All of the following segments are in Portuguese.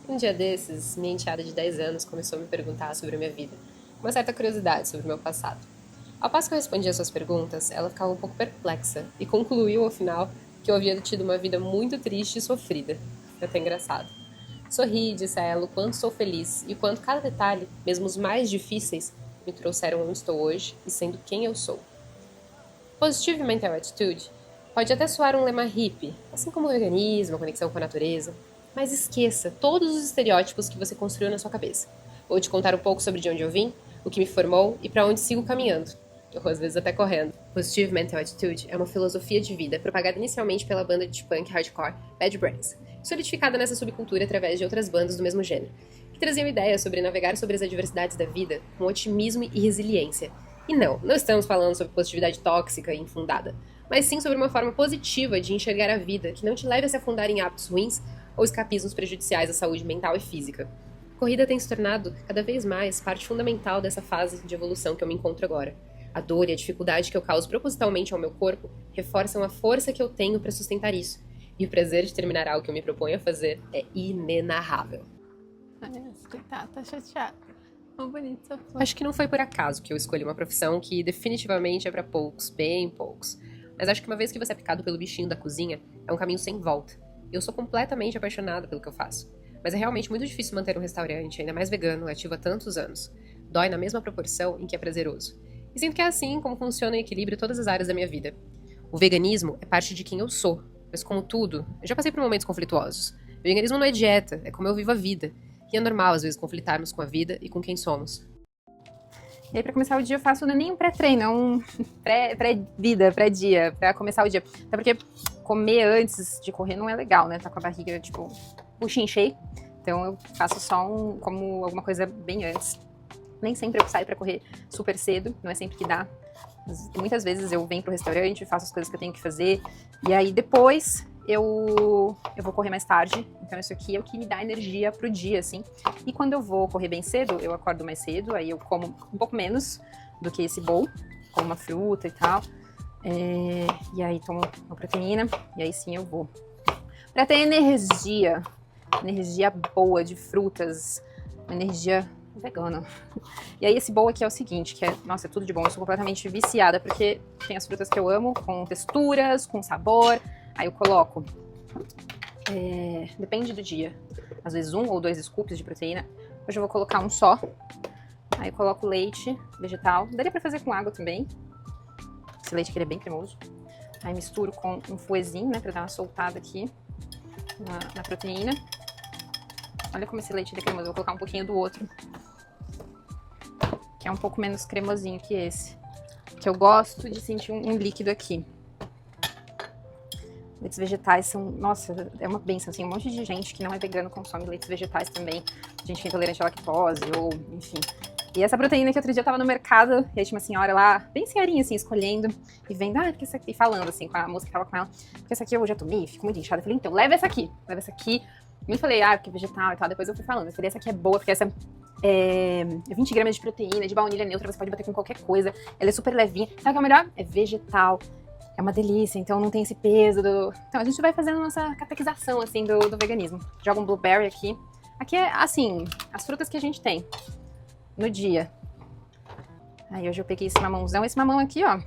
Um dia desses, minha enteada de 10 anos começou a me perguntar sobre a minha vida, com uma certa curiosidade sobre o meu passado. Ao passo que eu respondia suas perguntas, ela ficava um pouco perplexa e concluiu, ao final, que eu havia tido uma vida muito triste e sofrida. Foi até engraçado. Sorri e disse a ela o quanto sou feliz e o quanto cada detalhe, mesmo os mais difíceis, me trouxeram onde estou hoje e sendo quem eu sou. Positive Mental Attitude pode até soar um lema hippie, assim como o veganismo, a conexão com a natureza, mas esqueça todos os estereótipos que você construiu na sua cabeça. Vou te contar um pouco sobre de onde eu vim, o que me formou e para onde sigo caminhando. Ou às vezes até correndo. Positive Mental Attitude é uma filosofia de vida propagada inicialmente pela banda de punk hardcore Bad Brains, solidificada nessa subcultura através de outras bandas do mesmo gênero, que traziam ideias sobre navegar sobre as adversidades da vida com otimismo e resiliência. E não estamos falando sobre positividade tóxica e infundada, mas sim sobre uma forma positiva de enxergar a vida que não te leve a se afundar em hábitos ruins ou escapismos prejudiciais à saúde mental e física. A corrida tem se tornado, cada vez mais, parte fundamental dessa fase de evolução que eu me encontro agora. A dor e a dificuldade que eu causo propositalmente ao meu corpo reforçam a força que eu tenho para sustentar isso. E o prazer de terminar algo que eu me proponho a fazer é inenarrável. Parece que tá chateada. Tão bonito essa flor. Acho que não foi por acaso que eu escolhi uma profissão que definitivamente é para poucos, bem poucos. Mas acho que uma vez que você é picado pelo bichinho da cozinha, é um caminho sem volta. Eu sou completamente apaixonada pelo que eu faço. Mas é realmente muito difícil manter um restaurante, ainda mais vegano, ativo há tantos anos. Dói na mesma proporção em que é prazeroso. E sinto que é assim como funciona em equilíbrio todas as áreas da minha vida. O veganismo é parte de quem eu sou, mas como tudo, eu já passei por momentos conflituosos. O veganismo não é dieta, é como eu vivo a vida. E é normal, às vezes, conflitarmos com a vida e com quem somos. E aí, pra começar o dia, eu faço nem um pré-treino, é um pré-vida, pré-dia, pra começar o dia. Até porque comer antes de correr não é legal, né? Tá com a barriga, tipo, puxa-encher. Então eu faço só como alguma coisa bem antes. Nem sempre eu saio pra correr super cedo, não é sempre que dá. Muitas vezes eu venho pro restaurante, faço as coisas que eu tenho que fazer, e aí depois eu vou correr mais tarde. Então isso aqui é o que me dá energia pro dia, assim. E quando eu vou correr bem cedo, eu acordo mais cedo, aí eu como um pouco menos do que esse bowl, como uma fruta e tal. E aí tomo uma proteína, e aí sim eu vou. Pra ter energia boa de frutas, uma energia vegana. E aí esse bowl aqui é o seguinte, que é, nossa, é tudo de bom. Eu sou completamente viciada, porque tem as frutas que eu amo, com texturas, com sabor. Aí eu coloco, depende do dia, às vezes 1 ou 2 scoops de proteína. Hoje eu vou colocar um só. Aí eu coloco leite vegetal, daria pra fazer com água também. Esse leite aqui ele é bem cremoso. Aí misturo com um fouetzinho, né, pra dar uma soltada aqui na proteína. Olha como esse leite é cremoso, eu vou colocar um pouquinho do outro, que é um pouco menos cremosinho que esse. Que eu gosto de sentir um líquido aqui. Leites vegetais são, nossa, é uma bênção, assim, um monte de gente que não é vegano consome leites vegetais também, gente que é intolerante à lactose, ou, enfim. E essa proteína que outro dia eu tava no mercado, e aí tinha uma senhora lá, bem senhorinha, assim, escolhendo, e vendo, porque essa aqui, falando, assim, com a moça que tava com ela, porque essa aqui eu já tomei, fico muito inchada. Eu falei, então, leva essa aqui. Eu falei, porque é vegetal e tal, depois eu fui falando. Eu falei, essa aqui é boa, porque essa é 20 gramas de proteína, de baunilha neutra, você pode bater com qualquer coisa, ela é super levinha. Sabe o que é o melhor? É vegetal. É uma delícia, então não tem esse peso do... Então a gente vai fazendo nossa catequização, assim, do veganismo. Joga um blueberry aqui. Aqui é, assim, as frutas que a gente tem no dia. Aí hoje eu peguei esse mamãozão. Esse mamão aqui, ó,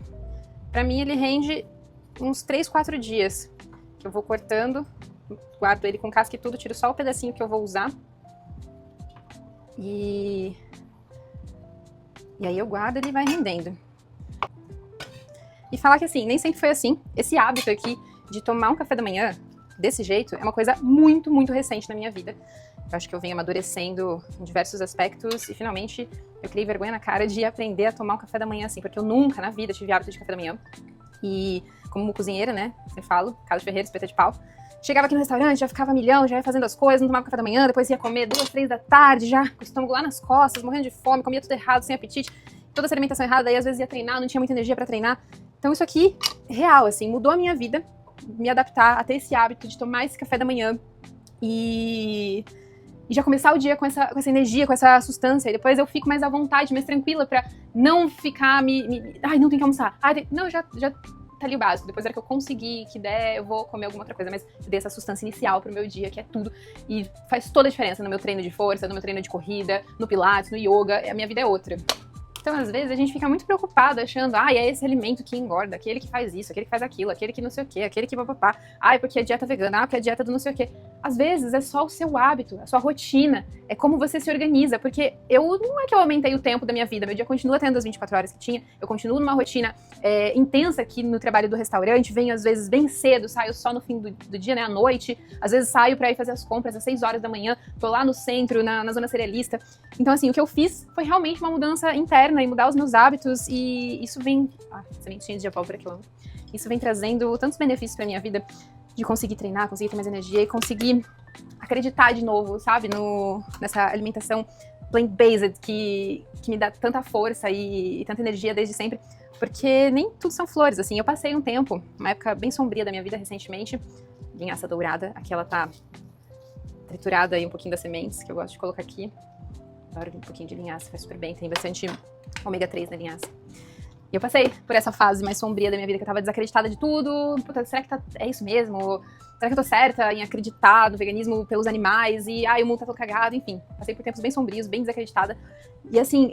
pra mim ele rende uns 3, 4 dias. Que eu vou cortando, guardo ele com casca e tudo, tiro só o pedacinho que eu vou usar. E aí eu guardo e ele vai rendendo. E falar que assim, nem sempre foi assim. Esse hábito aqui de tomar um café da manhã desse jeito é uma coisa muito, muito recente na minha vida. Eu acho que eu venho amadurecendo em diversos aspectos e finalmente eu criei vergonha na cara de aprender a tomar um café da manhã assim, porque eu nunca na vida tive hábito de café da manhã. E como cozinheira, né, sempre falo, casa de ferreiro, espeta de pau, chegava aqui no restaurante, já ficava milhão, já ia fazendo as coisas, não tomava café da manhã, depois ia comer 2, 3 da tarde, já com o estômago lá nas costas, morrendo de fome, comia tudo errado, sem apetite, toda essa alimentação errada, daí às vezes ia treinar, não tinha muita energia pra treinar. Então isso aqui, real, assim, mudou a minha vida, me adaptar a ter esse hábito de tomar esse café da manhã e já começar o dia com essa energia, com essa sustância, e depois eu fico mais à vontade, mais tranquila pra não ficar ai, não tem que almoçar. Não, já tá ali o básico. Depois da hora que eu conseguir, que der, eu vou comer alguma outra coisa. Mas eu dei essa sustância inicial pro meu dia, que é tudo. E faz toda a diferença no meu treino de força, no meu treino de corrida, no pilates, no yoga. A minha vida é outra. Então, às vezes, a gente fica muito preocupado achando, é esse alimento que engorda, aquele que faz isso, aquele que faz aquilo, aquele que não sei o quê, aquele que papapá. Porque é dieta vegana, porque é dieta do não sei o quê. Às vezes, é só o seu hábito, a sua rotina, é como você se organiza, porque não é que eu aumentei o tempo da minha vida, meu dia continua tendo as 24 horas que tinha, eu continuo numa rotina intensa aqui no trabalho do restaurante, venho às vezes bem cedo, saio só no fim do dia, né, à noite, às vezes saio pra ir fazer as compras às 6 horas da manhã, tô lá no centro, na zona cerealista. Então, assim, o que eu fiz foi realmente uma mudança interna e mudar os meus hábitos, e isso vem... sementinha de abóbora que eu amo. Isso vem trazendo tantos benefícios pra minha vida, de conseguir treinar, conseguir ter mais energia e conseguir acreditar de novo, sabe, nessa alimentação plant-based que me dá tanta força e tanta energia desde sempre, porque nem tudo são flores, assim. Eu passei um tempo, uma época bem sombria da minha vida recentemente, linhaça dourada, aqui ela tá triturada aí um pouquinho das sementes, que eu gosto de colocar aqui. Adoro um pouquinho de linhaça, faz super bem, tem bastante ômega 3 na linhaça. E eu passei por essa fase mais sombria da minha vida, que eu tava desacreditada de tudo. Puta, será que é isso mesmo? Será que eu tô certa em acreditar no veganismo pelos animais? E, o mundo tá todo cagado, enfim. Passei por tempos bem sombrios, bem desacreditada. E, assim,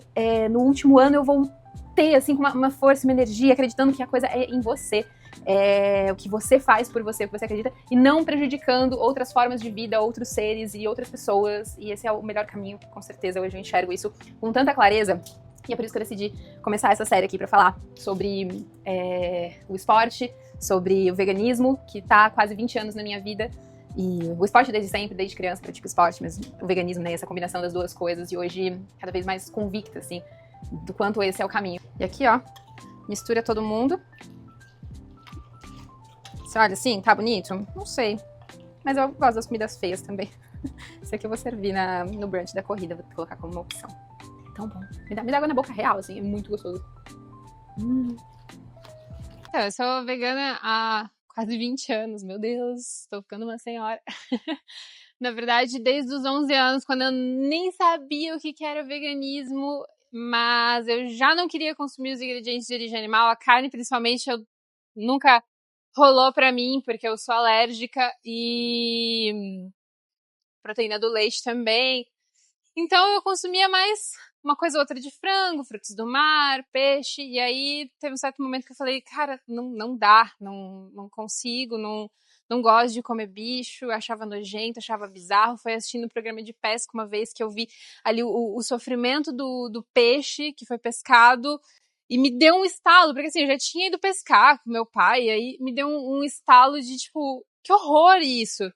no último ano eu voltei, assim, com uma força, uma energia, acreditando que a coisa é em você. É o que você faz por você, o que você acredita, e não prejudicando outras formas de vida, outros seres e outras pessoas. E esse é o melhor caminho, com certeza. Hoje eu enxergo isso com tanta clareza. E é por isso que eu decidi começar essa série aqui pra falar sobre o esporte, sobre o veganismo, que tá há quase 20 anos na minha vida. E o esporte desde sempre, desde criança, pratico esporte, mas o veganismo, né, essa combinação das duas coisas. E hoje, cada vez mais convicta, assim, do quanto esse é o caminho. E aqui, ó, mistura todo mundo. Você olha assim, tá bonito? Não sei. Mas eu gosto das comidas feias também. Esse aqui eu vou servir no brunch da corrida, vou colocar como uma opção. Tão bom. Me dá água na boca real, assim, é muito gostoso. Então, eu sou vegana há quase 20 anos, meu Deus, tô ficando uma senhora. Na verdade, desde os 11 anos, quando eu nem sabia o que era veganismo, mas eu já não queria consumir os ingredientes de origem animal, a carne principalmente, nunca rolou pra mim, porque eu sou alérgica, e proteína do leite também. Então eu consumia mais uma coisa ou outra de frango, frutos do mar, peixe, e aí teve um certo momento que eu falei, cara, não dá, não consigo, não gosto de comer bicho, achava nojento, achava bizarro. Foi assistindo um programa de pesca uma vez que eu vi ali o sofrimento do peixe que foi pescado, e me deu um estalo, porque assim, eu já tinha ido pescar com meu pai, e aí me deu um estalo de tipo, que horror isso!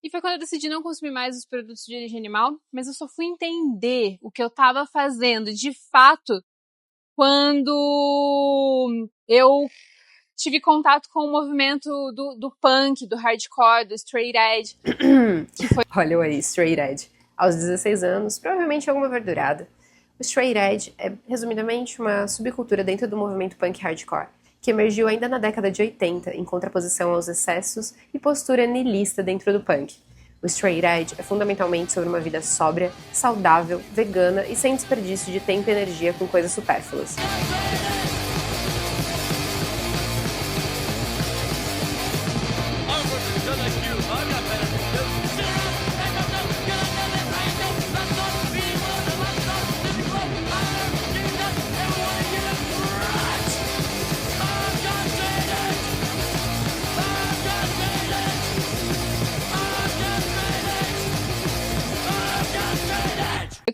E foi quando eu decidi não consumir mais os produtos de origem animal, mas eu só fui entender o que eu estava fazendo de fato quando eu tive contato com o movimento do punk, do hardcore, do straight edge. Olha eu aí, straight edge. Aos 16 anos, provavelmente alguma verdurada. O straight edge é, resumidamente, uma subcultura dentro do movimento punk hardcore, que emergiu ainda na década de 80, em contraposição aos excessos e postura niilista dentro do punk. O straight edge é fundamentalmente sobre uma vida sóbria, saudável, vegana e sem desperdício de tempo e energia com coisas supérfluas.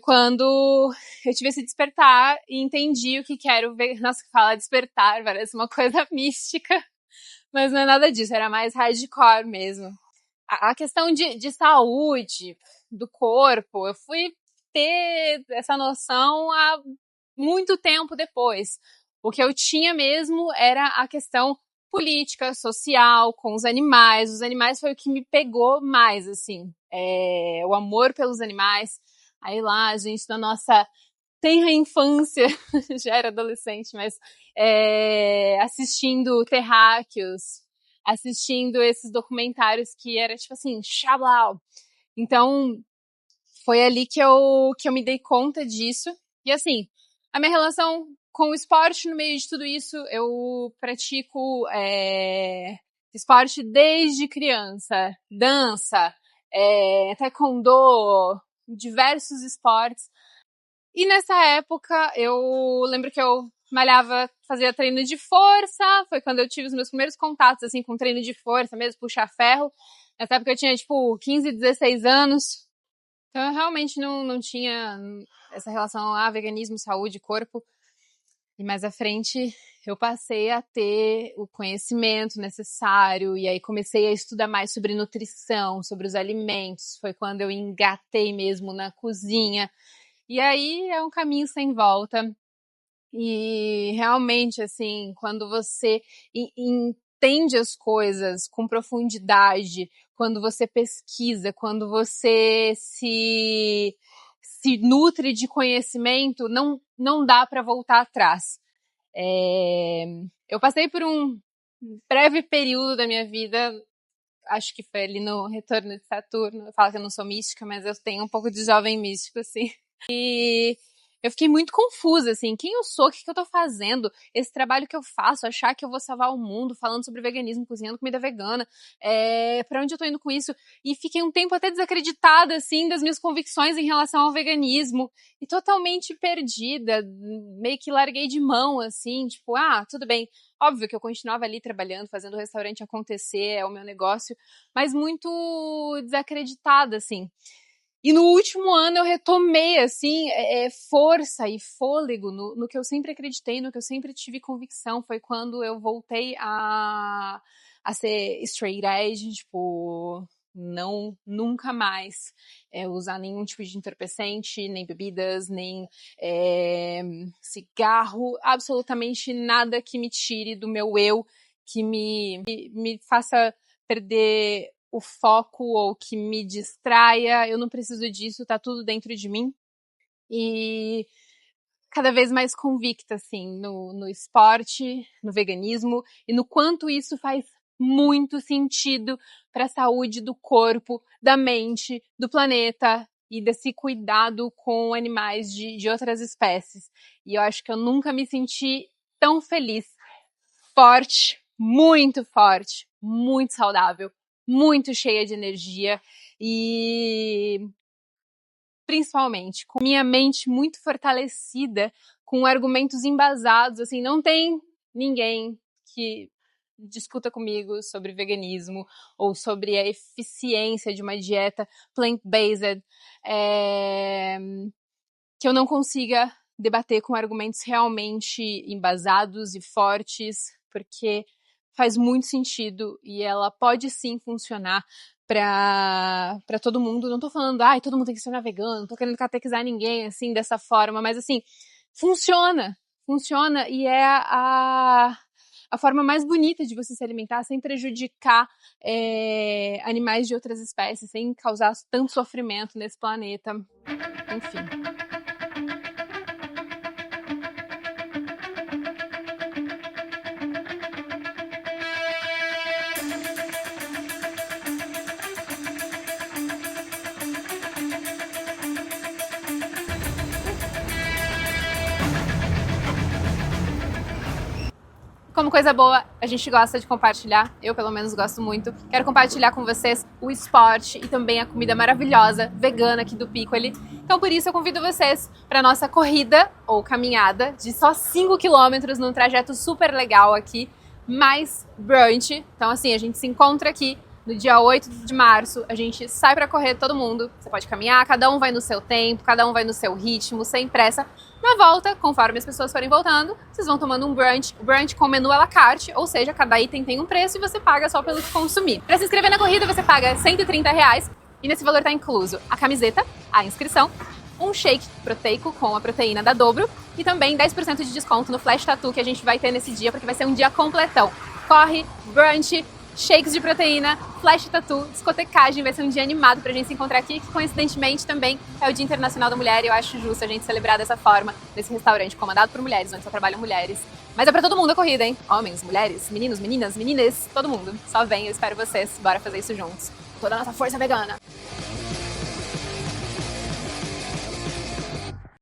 Quando eu tive esse despertar e entendi o que era o veganismo. Nossa, falar despertar parece uma coisa mística, mas não é nada disso, era mais hardcore mesmo. A questão de saúde, do corpo, eu fui ter essa noção há muito tempo depois. O que eu tinha mesmo era a questão política, social, com os animais. Os animais foi o que me pegou mais, assim. O amor pelos animais. Aí lá, a gente, na nossa tenra infância, já era adolescente, mas assistindo Terráqueos, assistindo esses documentários que era tipo assim, xablau. Então, foi ali que eu me dei conta disso. E assim, a minha relação com o esporte no meio de tudo isso, eu pratico esporte desde criança, dança, taekwondo, diversos esportes. E nessa época, eu lembro que eu malhava, fazia treino de força, foi quando eu tive os meus primeiros contatos, assim, com treino de força mesmo, puxar ferro. Nessa época eu tinha, 15, 16 anos. Então eu realmente não tinha essa relação a veganismo, saúde, corpo. E mais à frente eu passei a ter o conhecimento necessário e aí comecei a estudar mais sobre nutrição, sobre os alimentos. Foi quando eu engatei mesmo na cozinha. E aí é um caminho sem volta. E realmente, assim, quando você entende as coisas com profundidade, quando você pesquisa, quando você se nutre de conhecimento, não dá para voltar atrás. Eu passei por um breve período da minha vida, acho que foi ali no retorno de Saturno. Eu falo que eu não sou mística, mas eu tenho um pouco de jovem místico, assim. E eu fiquei muito confusa, assim, quem eu sou, o que eu tô fazendo, esse trabalho que eu faço, achar que eu vou salvar o mundo falando sobre veganismo, cozinhando comida vegana, pra onde eu tô indo com isso? E fiquei um tempo até desacreditada, assim, das minhas convicções em relação ao veganismo, e totalmente perdida, meio que larguei de mão, assim, tudo bem, óbvio que eu continuava ali trabalhando, fazendo o restaurante acontecer, é o meu negócio, mas muito desacreditada, assim. E no último ano eu retomei, assim, força e fôlego no que eu sempre acreditei, no que eu sempre tive convicção. Foi quando eu voltei a ser straight edge, nunca mais usar nenhum tipo de entorpecente, nem bebidas, nem cigarro, absolutamente nada que me tire do meu eu, que me faça perder o foco ou que me distraia. Eu não preciso disso, tá tudo dentro de mim. E cada vez mais convicta, assim, no esporte, no veganismo e no quanto isso faz muito sentido para a saúde do corpo, da mente, do planeta e desse cuidado com animais de outras espécies. E eu acho que eu nunca me senti tão feliz, forte, muito saudável, muito cheia de energia e principalmente com minha mente muito fortalecida, com argumentos embasados, assim, não tem ninguém que discuta comigo sobre veganismo ou sobre a eficiência de uma dieta plant-based, que eu não consiga debater com argumentos realmente embasados e fortes, porque faz muito sentido e ela pode sim funcionar pra todo mundo. Não tô falando, todo mundo tem que se tornar vegano, não tô querendo catequizar ninguém, assim, dessa forma, mas, assim, funciona e é a forma mais bonita de você se alimentar sem prejudicar animais de outras espécies, sem causar tanto sofrimento nesse planeta. Enfim. Como coisa boa, a gente gosta de compartilhar, eu pelo menos gosto muito. Quero compartilhar com vocês o esporte e também a comida maravilhosa, vegana aqui do Piccoli. Então por isso eu convido vocês para nossa corrida ou caminhada de só 5 km num trajeto super legal aqui, mais brunch. Então assim, a gente se encontra aqui no dia 8 de março, a gente sai pra correr todo mundo. Você pode caminhar, cada um vai no seu tempo, cada um vai no seu ritmo, sem pressa. Na volta, conforme as pessoas forem voltando, vocês vão tomando um brunch com menu à la carte, ou seja, cada item tem um preço e você paga só pelo que consumir. Pra se inscrever na corrida, você paga R$130 e nesse valor tá incluso a camiseta, a inscrição, um shake proteico com a proteína da Dobro e também 10% de desconto no Flash Tattoo que a gente vai ter nesse dia, porque vai ser um dia completão. Corre, brunch, shakes de proteína, Flash Tattoo, discotecagem, vai ser um dia animado pra gente se encontrar aqui, que coincidentemente também é o Dia Internacional da Mulher e eu acho justo a gente celebrar dessa forma, nesse restaurante comandado por mulheres, onde só trabalham mulheres. Mas é pra todo mundo a corrida, hein? Homens, mulheres, meninos, meninas, menines, todo mundo. Só vem, eu espero vocês, bora fazer isso juntos. Toda a nossa força vegana!